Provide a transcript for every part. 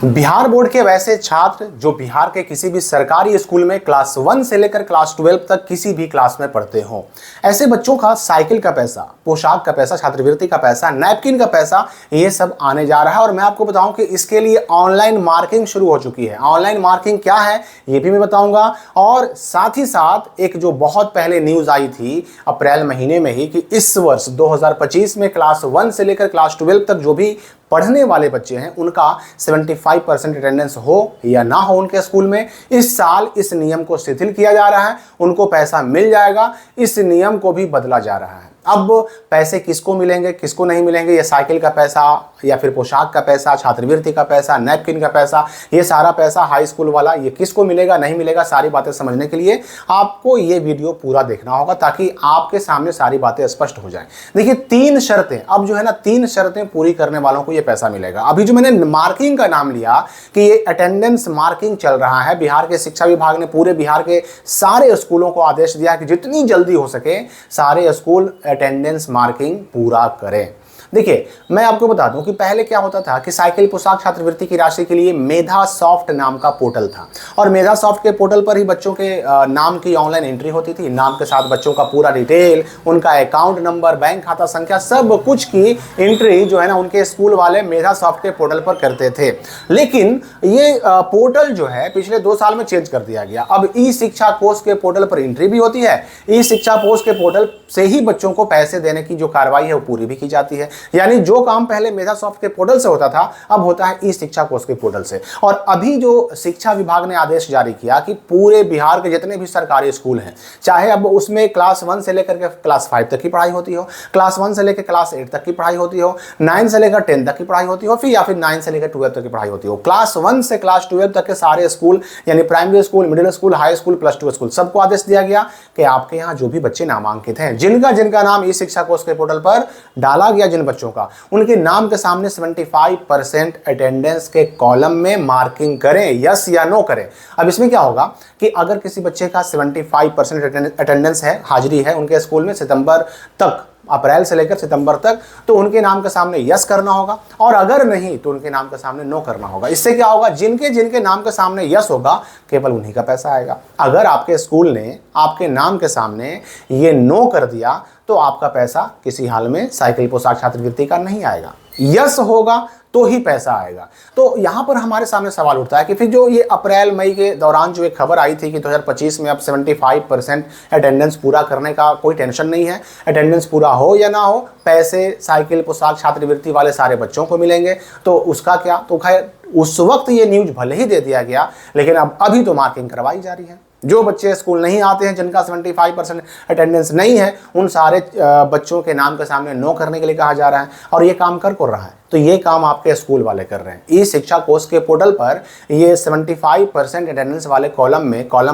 Bihar board के वैसे छात्र जो बिहार के किसी भी सरकारी स्कूल में क्लास 1 से लेकर क्लास 12 तक किसी भी क्लास में पढ़ते हो, ऐसे बच्चों का साइकिल का पैसा, पोशाक का पैसा, छात्रवृत्ति का पैसा, नैपकिन का पैसा, ये सब आने जा रहा है। और मैं आपको बताऊं कि इसके लिए ऑनलाइन मार्किंग शुरू हो चुकी है। ऑनलाइन मार्किंग क्या है ये भी मैं बताऊंगा। और साथ ही साथ एक जो बहुत पहले न्यूज आई थी अप्रैल महीने में ही कि इस वर्ष 2025 में क्लास 1 से लेकर क्लास 12 तक जो भी पढ़ने वाले बच्चे हैं उनका 75% अटेंडेंस हो या ना हो उनके स्कूल में, इस साल इस नियम को शिथिल किया जा रहा है। उनको पैसा मिल जाएगा, इस नियम को भी बदला जा रहा है। अब पैसे किसको मिलेंगे किसको नहीं मिलेंगे, ये साइकिल का पैसा या फिर पोशाक का पैसा, छात्रवृत्ति का पैसा, नैपकिन का पैसा, ये सारा पैसा हाई स्कूल वाला ये किसको मिलेगा नहीं मिलेगा, सारी बातें समझने के लिए आपको ये वीडियो पूरा देखना होगा ताकि आपके सामने सारी बातें स्पष्ट हो जाएं। देखिए 3 शर्तें, अब जो है ना 3 शर्तें पूरी करने वालों को ये पैसा मिलेगा। अभी जो मैंने मार्किंग का नाम लिया कि ये अटेंडेंस मार्किंग चल रहा है, बिहार के शिक्षा विभाग ने पूरे बिहार के सारे स्कूलों को आदेश दिया कि जितनी जल्दी हो सके सारे स्कूल अटेंडेंस मार्किंग पूरा करें। देखिए मैं आपको बता दूं कि पहले क्या होता था कि साइकिल, पोशाक, छात्रवृत्ति की राशि के लिए मेधा सॉफ्ट नाम का पोर्टल था और मेधा सॉफ्ट के पोर्टल पर ही बच्चों के नाम की ऑनलाइन एंट्री होती थी। नाम के साथ बच्चों का पूरा डिटेल, उनका अकाउंट नंबर, बैंक खाता संख्या, सब कुछ की एंट्री जो है ना उनके स्कूल वाले मेधा सॉफ्ट के पोर्टल पर करते थे। लेकिन ये पोर्टल जो है पिछले 2 साल में चेंज कर दिया गया। अब ई शिक्षा कोष के पोर्टल पर एंट्री भी होती है, ई शिक्षा कोष के पोर्टल से ही बच्चों को पैसे देने की जो कार्रवाई है वो पूरी भी की जाती है। यानी जो काम पहले मेधा सॉफ्ट के पोर्टल से होता था अब होता है ई शिक्षा कोष के पोर्टल से। और अभी जो शिक्षा विभाग ने आदेश जारी किया कि पूरे बिहार के जितने भी सरकारी स्कूल हैं, चाहे अब उसमें क्लास 1 से लेकर के क्लास 5 तक की पढ़ाई होती हो, क्लास 1 से लेकर क्लास 8 तक की पढ़ाई होती हो, 9 से लेकर 10 तक की पढ़ाई होती हो, फिर या फिर 9 से लेकर 12 तक की पढ़ाई होती हो, क्लास 1 से क्लास 12 तक के सारे स्कूल यानी primary school, middle school, high school, plus 2 school, सबको आदेश दिया गया कि आपके यहाँ जो भी बच्चे नामांकित हैं, जिनका नाम ई शिक्षा कोष के पोर्टल पर डाला गया, जिन बच्चों का, उनके नाम के सामने 75% अटेंडेंस के कॉलम में मार्किंग करें, यस या नो करें। अब इसमें क्या होगा कि अगर किसी बच्चे का 75% अटेंडेंस है, हाजिरी है उनके स्कूल में सितंबर तक, अप्रैल से लेकर सितंबर तक, तो उनके नाम के सामने यस करना होगा और अगर नहीं तो उनके नाम के सामने नो करना होगा। इससे क्या होगा, जिनके नाम के सामने यस होगा केवल उन्हीं का पैसा आएगा। अगर आपके स्कूल ने आपके नाम के सामने ये नो कर दिया तो आपका पैसा किसी हाल में साइकिल, पोशाक, छात्रवृत्ति का नहीं आएगा। यस होगा तो ही पैसा आएगा। तो यहां पर हमारे सामने सवाल उठता है कि फिर जो ये अप्रैल मई के दौरान जो एक खबर आई थी कि 2025 में अब 75% अटेंडेंस पूरा करने का कोई टेंशन नहीं है, अटेंडेंस पूरा हो या ना हो पैसे साइकिल, पोशाक, छात्रवृत्ति वाले सारे बच्चों को मिलेंगे, तो उसका क्या, तो खैर उस वक्त ये न्यूज भले ही दे दिया गया लेकिन अब अभी तो मार्किंग करवाई जा रही है। जो बच्चे स्कूल नहीं आते हैं, जिनका 75% अटेंडेंस नहीं है, उन सारे बच्चों के नाम के सामने नो करने के लिए कहा जा रहा है और ये काम कर रहा है। तो ये काम आपके स्कूल वाले कर रहे हैं। ई शिक्षा कोष के पोर्टल पर ये 75% अटेंडेंस वाले कॉलम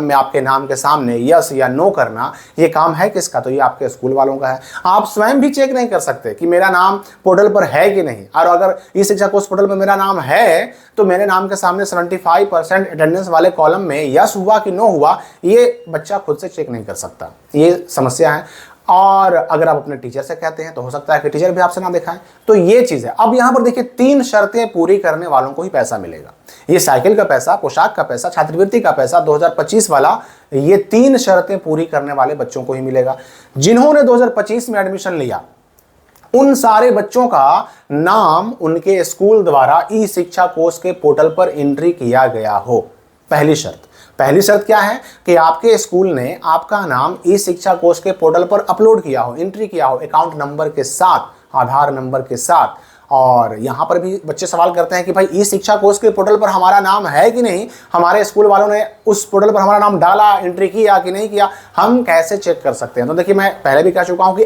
में आपके नाम के सामने यस या नो करना, ये काम है किसका, तो ये आपके स्कूल वालों का है। आप स्वयं भी चेक नहीं कर सकते कि मेरा नाम पोर्टल पर है कि नहीं, और अगर ई शिक्षा कोष पोर्टल पर मेरा नाम है तो मेरे नाम के सामने 75% अटेंडेंस वाले कॉलम में यस हुआ कि नो हुआ, ये बच्चा खुद से चेक नहीं कर सकता। ये समस्या है। और अगर आप अपने टीचर से कहते हैं तो हो सकता है कि टीचर भी आपसे ना दिखाएं। तो ये चीज है। अब यहां पर देखिए 3 शर्तें पूरी करने वालों को ही पैसा मिलेगा। ये साइकिल का पैसा, पोशाक का पैसा, छात्रवृत्ति का पैसा 2025 वाला, ये 3 शर्तें पूरी करने वाले बच्चों को ही मिलेगा। जिन्होंने 2025 में एडमिशन लिया उन सारे बच्चों का नाम उनके स्कूल द्वारा ई शिक्षा कोष के पोर्टल पर एंट्री किया गया हो। पहली शर्त क्या है कि आपके स्कूल ने आपका नाम ई शिक्षा कोष के पोर्टल पर अपलोड किया हो, एंट्री किया हो, अकाउंट नंबर के साथ, आधार नंबर के साथ। और यहाँ पर भी बच्चे सवाल करते हैं कि भाई ई शिक्षा कोष के पोर्टल पर हमारा नाम है कि नहीं, हमारे स्कूल वालों ने उस पोर्टल पर हमारा नाम डाला, एंट्री किया कि नहीं किया, हम कैसे चेक कर सकते हैं। तो देखिए मैं पहले भी कह चुका हूँ कि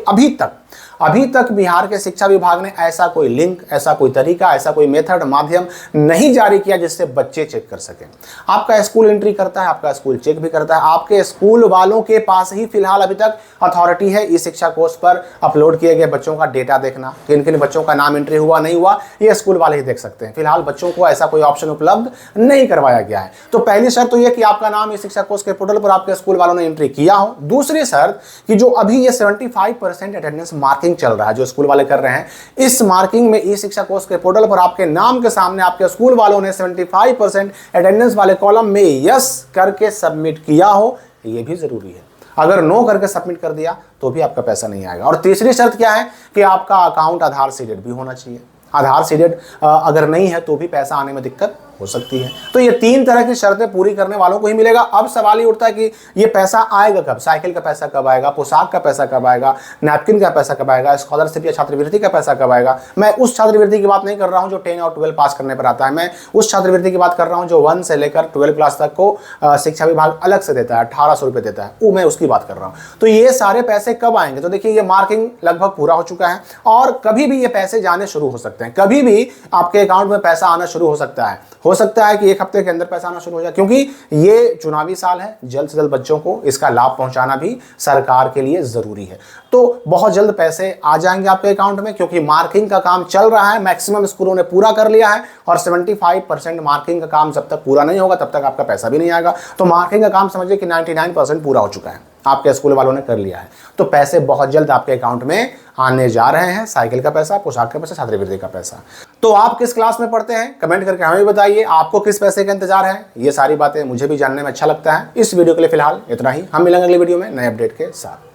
अभी तक बिहार के शिक्षा विभाग ने ऐसा कोई लिंक, ऐसा कोई तरीका, ऐसा कोई मेथड, माध्यम नहीं जारी किया जिससे बच्चे चेक कर सकें। आपका स्कूल एंट्री करता है, आपका स्कूल चेक भी करता है, आपके स्कूल वालों के पास ही फिलहाल अभी तक अथॉरिटी है ई शिक्षा कोष पर अपलोड किए गए बच्चों का डेटा देखना, किन किन बच्चों का नाम एंट्री हुआ नहीं हुआ, ये स्कूल वाले ही देख सकते हैं। फिलहाल बच्चों को ऐसा कोई ऑप्शन उपलब्ध नहीं करवाया गया है। तो पहली शर्त तो यह कि आपका नाम ई शिक्षा कोष के पोर्टल पर आपके स्कूल वालों ने एंट्री किया हो। दूसरी शर्त कि जो अभी ये 75% अटेंडेंस मार्किंग चल रहा है जो स्कूल वाले कर रहे हैं। इस मार्किंग में ई शिक्षा कोर्स के पोर्टल पर आपके नाम के सामने आपके स्कूल वालों ने 75% अटेंडेंस वाले कॉलम में यस करके सबमिट किया हो, ये भी जरूरी है। अगर नो करके सबमिट कर दिया तो भी आपका पैसा नहीं आएगा। और तीसरी शर्त क्या है कि आपका अकाउंट आधार सीडेड भी होना चाहिए। आधार सीडेड अगर नहीं है तो भी पैसा आने में दिक्कत हो सकती है। तो ये 3 तरह की शर्तें पूरी करने वालों को ही मिलेगा। अब सवाल ये उठता है कि ये पैसा आएगा कब, साइकिल का पैसा कब आएगा, पोशाक का पैसा कब आएगा, नैपकिन का पैसा कब आएगा, स्कॉलरशिप या छात्रवृत्ति का पैसा कब आएगा। मैं उस छात्रवृत्ति की बात नहीं कर रहा हूं जो 10 और 12 पास करने पर आता है, मैं उस छात्रवृत्ति की बात कर रहा हूं जो 1 से लेकर 12 क्लास तक को शिक्षा विभाग अलग से देता है, 1800 रुपये देता है, वो मैं उसकी बात कर रहा हूँ। तो ये सारे पैसे कब आएंगे? तो देखिए, ये मार्किंग लगभग पूरा हो चुका है और कभी भी ये पैसे जाने शुरू हो सकते हैं, कभी भी आपके अकाउंट में पैसा आना शुरू हो सकता है। हो सकता है कि 1 हफ्ते के अंदर पैसा आना शुरू हो जाए, क्योंकि ये चुनावी साल है। जल्द से जल्द बच्चों को इसका लाभ पहुंचाना भी सरकार के लिए जरूरी है। तो बहुत जल्द पैसे आ जाएंगे आपके अकाउंट में, क्योंकि मार्किंग का काम चल रहा है। मैक्सिमम स्कूलों ने पूरा कर लिया है और 75% मार्किंग का काम जब तक पूरा नहीं होगा तब तक आपका पैसा भी नहीं आएगा। तो मार्किंग का काम समझिए कि 99% पूरा हो चुका है, आपके स्कूल वालों ने कर लिया है। तो पैसे बहुत जल्द आपके अकाउंट में आने जा रहे हैं, साइकिल का पैसा, पोशाक का पैसा, छात्रवृत्ति का पैसा। तो आप किस क्लास में पढ़ते हैं, कमेंट करके हमें भी बताइए। आपको किस पैसे का इंतजार है? ये सारी बातें मुझे भी जानने में अच्छा लगता है। इस वीडियो के लिए फिलहाल इतना ही। हम मिलेंगे अगली वीडियो में नए अपडेट के साथ।